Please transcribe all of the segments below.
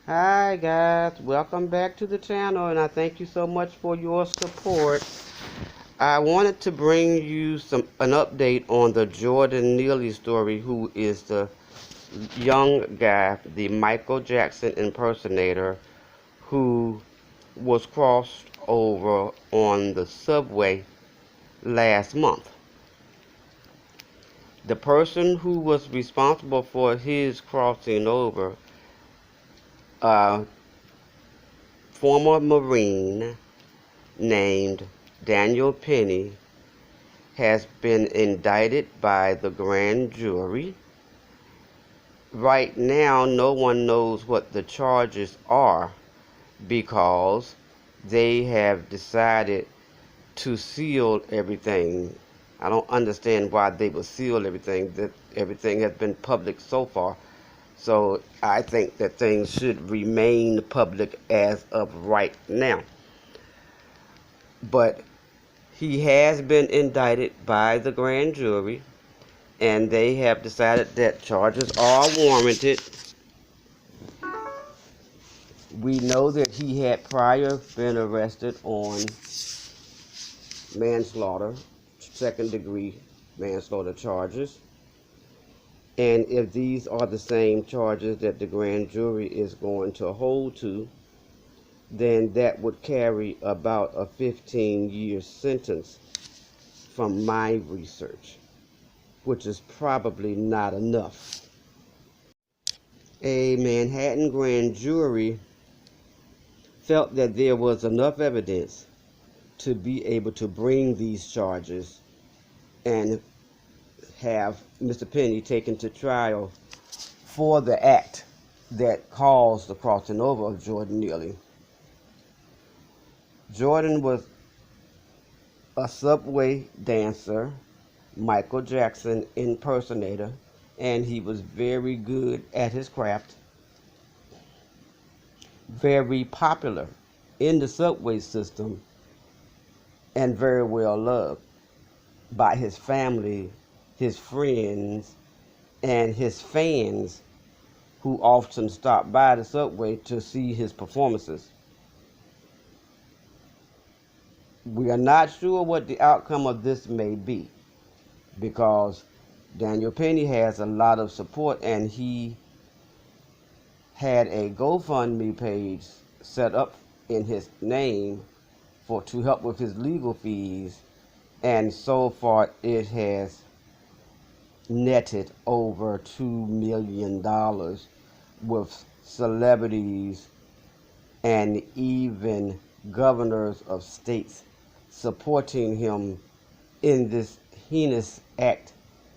Hi guys, welcome back to the channel and I thank you so much for your support. I wanted to bring you an update on the Jordan Neely story, who is the young guy, the Michael Jackson impersonator who was crossed over on the subway last month. The person who was responsible for his crossing over, a former Marine named Daniel Penny, has been indicted by the grand jury. Right now, no one knows what the charges are because they have decided to seal everything. I don't understand why they would seal everything. That everything has been public so far. So I think that things should remain public as of right now. But he has been indicted by the grand jury, and they have decided that charges are warranted. We know that he had prior been arrested on manslaughter, second degree manslaughter charges. And if these are the same charges that the grand jury is going to hold to, then that would carry about a 15-year sentence from my research, which is probably not enough. A Manhattan grand jury felt that there was enough evidence to be able to bring these charges and have Mr. Penny taken to trial for the act that caused the crossing over of Jordan Neely. Jordan was a subway dancer, Michael Jackson impersonator, and he was very good at his craft, very popular in the subway system, and very well loved by his family, his friends, and his fans who often stop by the subway to see his performances. We are not sure what the outcome of this may be because Daniel Penny has a lot of support, and he had a GoFundMe page set up in his name to help with his legal fees, and so far it has netted over $2 million with celebrities and even governors of states supporting him in this heinous act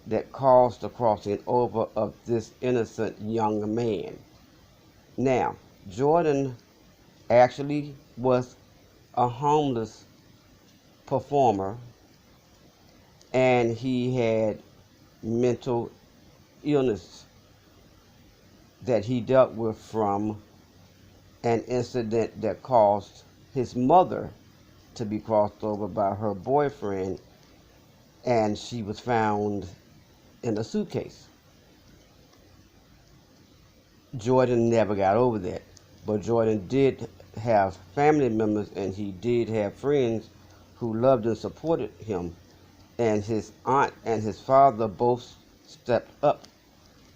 that caused the crossing over of this innocent young man. Now, Jordan actually was a homeless performer, and he had mental illness that he dealt with from an incident that caused his mother to be crossed over by her boyfriend, and she was found in a suitcase. Jordan never got over that, but Jordan did have family members, and he did have friends who loved and supported him, and his aunt and his father both stepped up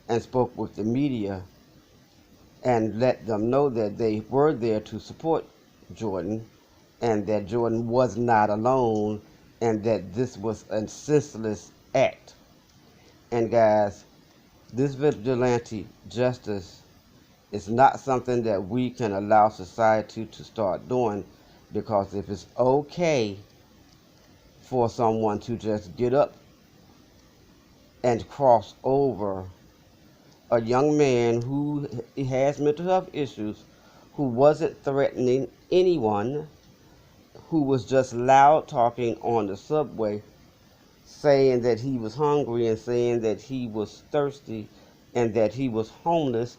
and spoke with the media and let them know that they were there to support Jordan, and that Jordan was not alone, and that this was a senseless act. And guys, this vigilante justice is not something that we can allow society to start doing, because if it's okay for someone to just get up and cross over a young man who has mental health issues, who wasn't threatening anyone, who was just loud talking on the subway, saying that he was hungry and saying that he was thirsty and that he was homeless,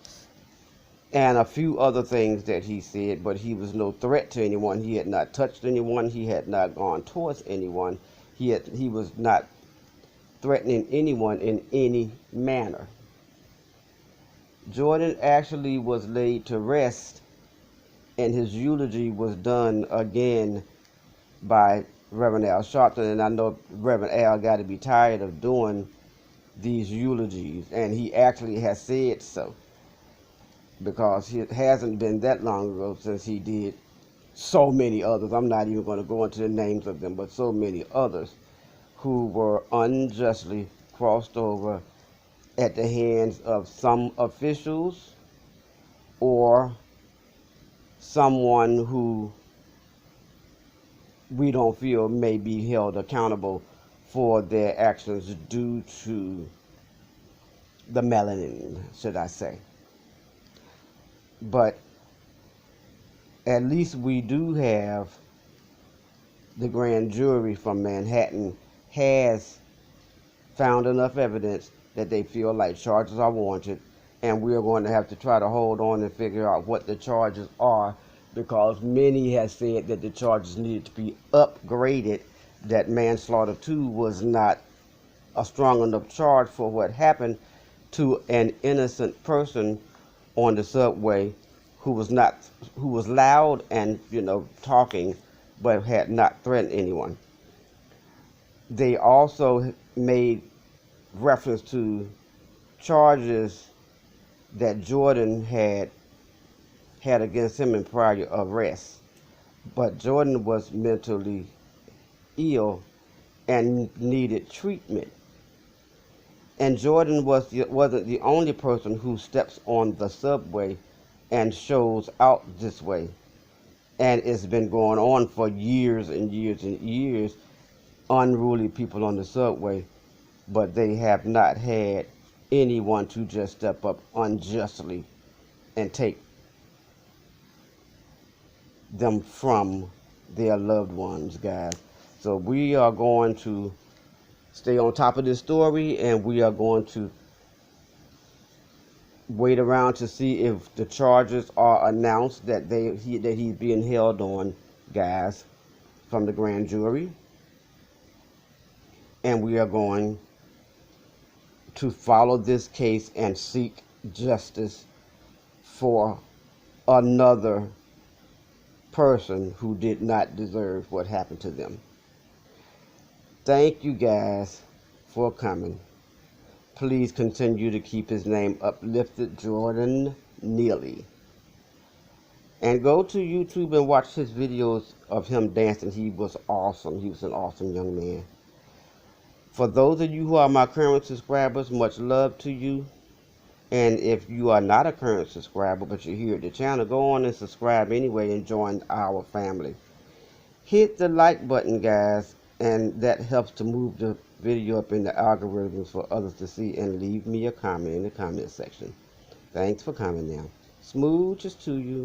and a few other things that he said, but he was no threat to anyone. He had not touched anyone. He had not gone towards anyone. He was not threatening anyone in any manner. Jordan actually was laid to rest, and his eulogy was done again by Reverend Al Sharpton. And I know Reverend Al got to be tired of doing these eulogies, and he actually has said so, because it hasn't been that long ago since he did so many others. I'm not even going to go into the names of them, but so many others who were unjustly crossed over at the hands of some officials or someone who we don't feel may be held accountable for their actions due to the melanin, should I say. But at least we do have the grand jury from Manhattan has found enough evidence that they feel like charges are warranted, and we're going to have to try to hold on and figure out what the charges are, because many have said that the charges needed to be upgraded, that manslaughter 2 was not a strong enough charge for what happened to an innocent person on the subway who was loud and talking, but had not threatened anyone. They also made reference to charges that Jordan had against him in prior arrests, but Jordan was mentally ill and needed treatment. And Jordan wasn't the only person who steps on the subway and shows out this way. And it's been going on for years and years and years. Unruly people on the subway, but they have not had anyone to just step up unjustly and take them from their loved ones, guys. So we are going to stay on top of this story, and we are going to wait around to see if the charges are announced that he's being held on, guys, from the grand jury. And we are going to follow this case and seek justice for another person who did not deserve what happened to them. Thank you guys for coming. Please continue to keep his name uplifted, Jordan Neely. And go to YouTube and watch his videos of him dancing. He was awesome. He was an awesome young man. For those of you who are my current subscribers, much love to you. And if you are not a current subscriber, but you're here at the channel, go on and subscribe anyway and join our family. Hit the like button, guys, and that helps to move the video up in the algorithms for others to see, and leave me a comment in the comment section. Thanks for coming now. Smooches to you.